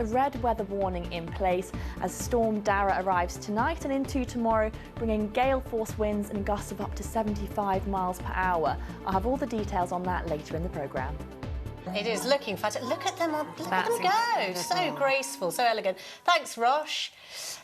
A red weather warning in place as Storm Dara arrives tonight and into tomorrow, bringing gale force winds and gusts of up to 75 miles per hour. I'll have all the details on that later in the programme. It is looking fantastic. Look at them, go. So graceful, so elegant. Thanks, Rosh.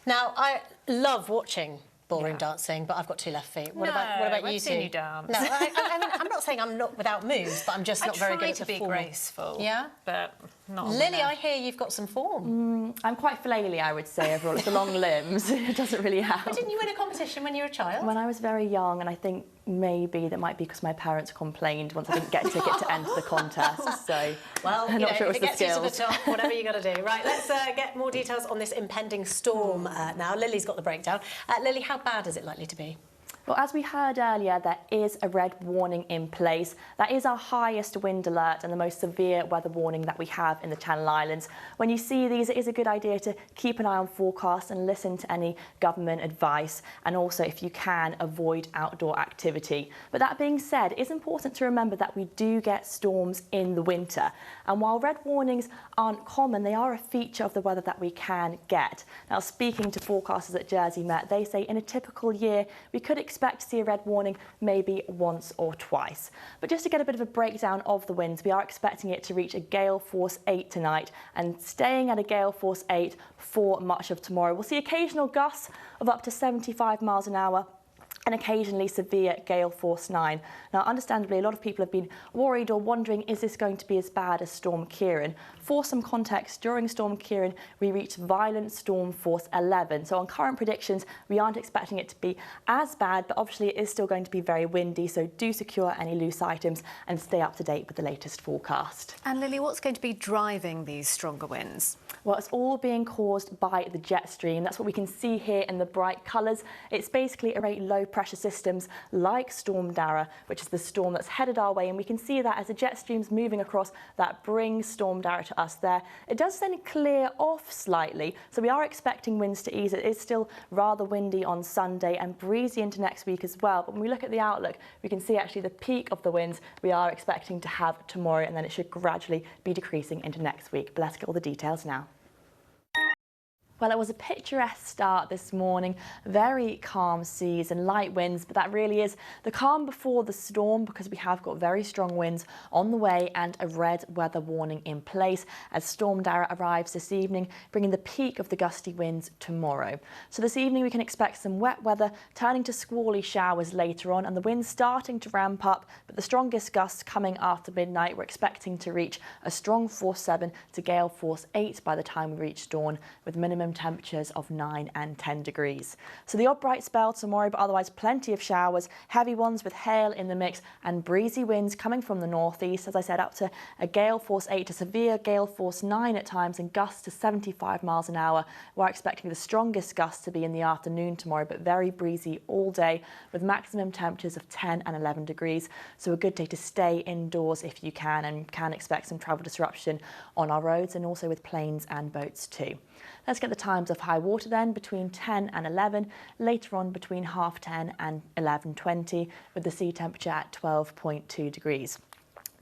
Now, I love watching ballroom dancing, but I've got two left feet. What about you two? You dance. No, I mean, I'm not saying I'm not without moves, but I'm just not very good at the form. I try to be graceful. Yeah? But not Lily, I hear you've got some form. I'm quite flaily, I would say, overall. It's the long limbs. It doesn't really help. But didn't you win a competition when you were a child? When I was very young, and I think maybe that might be because my parents complained once I didn't get a ticket to enter the contest. So, well, I'm not sure if it was it gets the you to the top, whatever you got to do. Right, let's get more details on this impending storm now. Lily's got the breakdown. Lily, how bad is it likely to be? Well, as we heard earlier, there is a red warning in place. That is our highest wind alert and the most severe weather warning that we have in the Channel Islands. When you see these, it is a good idea to keep an eye on forecasts and listen to any government advice, and also, if you can, avoid outdoor activity. But that being said, it is important to remember that we do get storms in the winter. And while red warnings aren't common, they are a feature of the weather that we can get. Now, speaking to forecasters at Jersey Met, they say in a typical year, we could expect to see a red warning maybe once or twice. But just to get a bit of a breakdown of the winds, we are expecting it to reach a gale force 8 tonight and staying at a gale force 8 for much of tomorrow. We'll see occasional gusts of up to 75 miles an hour and occasionally severe gale force 9. Now, understandably, a lot of people have been worried or wondering, is this going to be as bad as Storm Ciarán? For some context, during Storm Ciarán, we reached violent storm force 11. So on current predictions, we aren't expecting it to be as bad, but obviously it is still going to be very windy. So do secure any loose items and stay up to date with the latest forecast. And Lily, what's going to be driving these stronger winds? Well, it's all being caused by the jet stream. That's what we can see here in the bright colours. It's basically a very low pressure systems like Storm Dara, which is the storm that's headed our way, and we can see that as the jet stream's moving across, that brings Storm Dara to us there. It does then clear off slightly, so we are expecting winds to ease. It is still rather windy on Sunday and breezy into next week as well, but when we look at the outlook, we can see actually the peak of the winds we are expecting to have tomorrow, and then it should gradually be decreasing into next week. But let's get all the details now. Well, it was a picturesque start this morning, very calm seas and light winds, but that really is the calm before the storm, because we have got very strong winds on the way and a red weather warning in place as Storm Dara arrives this evening, bringing the peak of the gusty winds tomorrow. So this evening we can expect some wet weather turning to squally showers later on, and the winds starting to ramp up, but the strongest gusts coming after midnight. We're expecting to reach a strong force 7 to gale force 8 by the time we reach dawn, with minimum temperatures of 9 and 10 degrees. So the odd bright spell tomorrow, but otherwise plenty of showers, heavy ones with hail in the mix and breezy winds coming from the northeast, as I said, up to a gale force 8 to severe gale force 9 at times and gusts to 75 miles an hour. We're expecting the strongest gusts to be in the afternoon tomorrow, but very breezy all day with maximum temperatures of 10 and 11 degrees. So a good day to stay indoors if you can, and can expect some travel disruption on our roads and also with planes and boats too. Let's get the times of high water then, between 10 and 11, later on between 10:30 and 11:20, with the sea temperature at 12.2 degrees.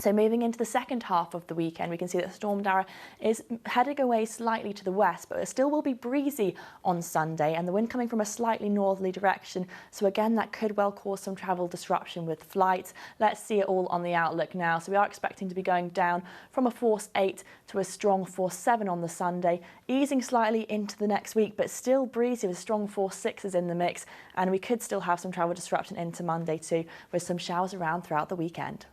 So moving into the second half of the weekend, we can see that Storm Dara is heading away slightly to the west, but it still will be breezy on Sunday, and the wind coming from a slightly northerly direction. So again, that could well cause some travel disruption with flights. Let's see it all on the outlook now. So we are expecting to be going down from a force 8 to a strong force 7 on the Sunday, easing slightly into the next week, but still breezy with strong force 6s in the mix. And we could still have some travel disruption into Monday too, with some showers around throughout the weekend.